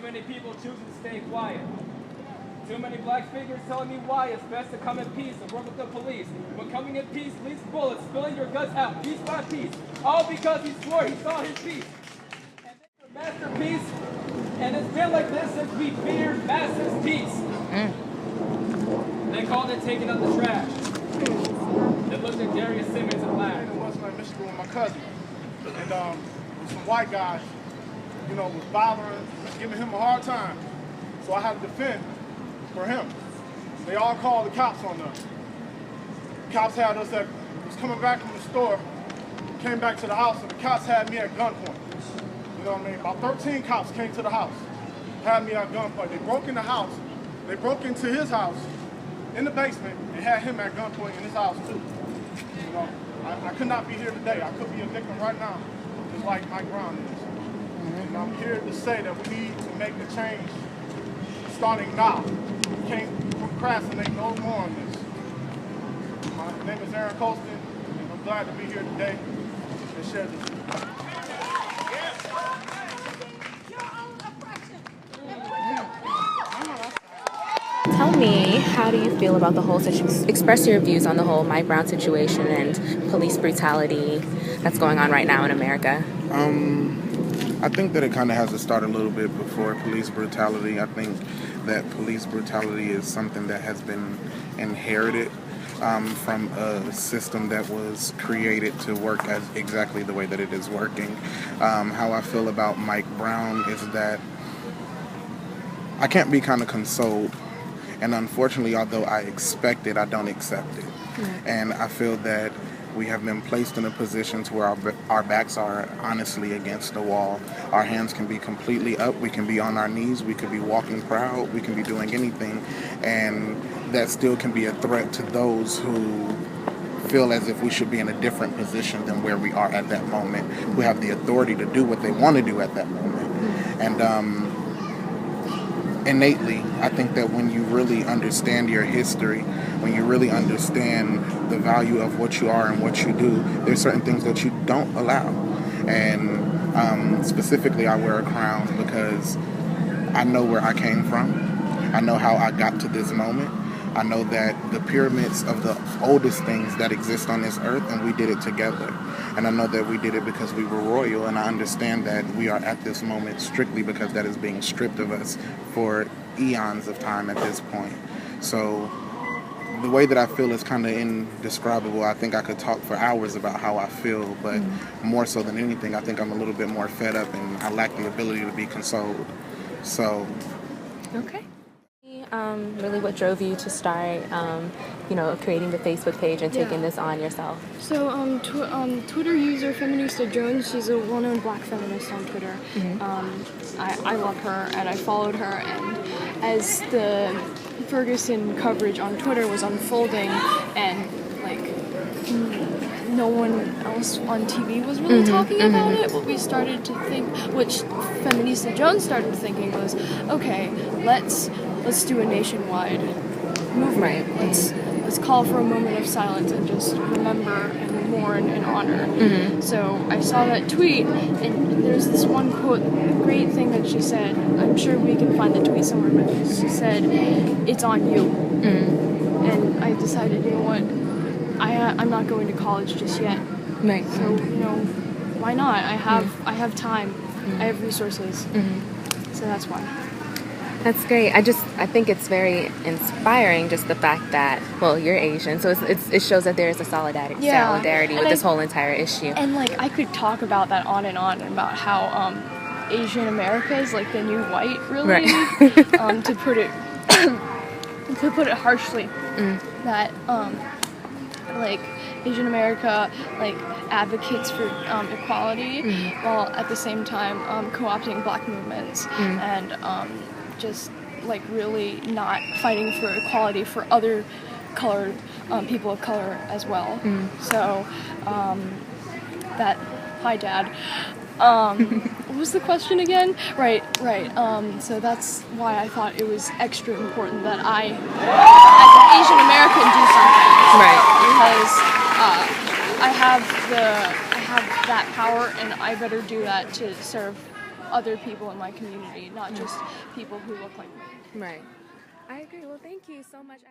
many people choosing to stay quiet. Too many black figures telling me why it's best to come in peace and work with the police. When coming in peace leads bullets, spilling your guts out piece by piece. All because he swore he saw his peace. And they were masterpiece. And it's been like this since we feared master's peace. They called it taking up the trash. They looked at Darius Simmons and laughed. In Westland, Michigan with my cousin. And some white guys, was bothering, giving him a hard time. So I had to defend for him. They all called the cops on us. The cops had us was coming back from the store, came back to the house, and the cops had me at gunpoint. You know what I mean? About 13 cops came to the house, had me at gunpoint. They broke in the house. They broke into his house in the basement and had him at gunpoint in his house too. I could not be here today. I could be a victim right now, just like Mike Brown is. And I'm here to say that we need to make the change starting now. We can't procrastinate no more on this. My name is Aaron Colston, and I'm glad to be here today and share this with you. Tell me, how do you feel about the whole situation? Express your views on the whole Mike Brown situation and police brutality that's going on right now in America. I think that it kind of has to start a little bit before police brutality. I think that police brutality is something that has been inherited from a system that was created to work as exactly the way that it is working. How I feel about Mike Brown is that I can't be kind of consoled. And unfortunately, although I expect it, I don't accept it. And I feel that we have been placed in a position to where our backs are honestly against the wall. Our hands can be completely up. We can be on our knees. We could be walking proud. We can be doing anything. And that still can be a threat to those who feel as if we should be in a different position than where we are at that moment, who have the authority to do what they want to do at that moment. And innately, I think that when you really understand your history, when you really understand the value of what you are and what you do, there's certain things that you don't allow. And specifically, I wear a crown because I know where I came from. I know how I got to this moment. I know that the pyramids are the oldest things that exist on this earth, and we did it together. And I know that we did it because we were royal, and I understand that we are at this moment strictly because that is being stripped of us for eons of time at this point. So the way that I feel is kind of indescribable. I think I could talk for hours about how I feel, but more so than anything, I think I'm a little bit more fed up and I lack the ability to be consoled. So. Okay. Really, what drove you to start, creating the Facebook page and taking this on yourself? So, Twitter user Feminista Jones, she's a well-known black feminist on Twitter. I love her, and I followed her, and as the Ferguson coverage on Twitter was unfolding, and, no one else on TV was really talking about it, what we started to think, which Feminista Jones started thinking was, okay, let's do a nationwide movement. Let's call for a moment of silence and just remember and mourn and honor. So I saw that tweet, and there's this one quote, great thing that she said. I'm sure we can find the tweet somewhere, but she said, "It's on you." And I decided, you know what? I'm not going to college just yet. Right. So why not? I have time. I have resources. So that's why. That's great. I think it's very inspiring, just the fact that, well, you're Asian, so it shows that there is a solidarity with this whole entire issue. And I could talk about that on and on about how Asian America is like the new white, really. Right. To put it harshly, that Asian America advocates for equality while at the same time co-opting black movements and just really not fighting for equality for other colored people of color as well. So hi Dad. What was the question again? Right. So that's why I thought it was extra important that I, as an Asian American, do something. Right. Because I have that power, and I better do that to serve other people in my community, not just people who look like me. Right. I agree. Well, thank you so much.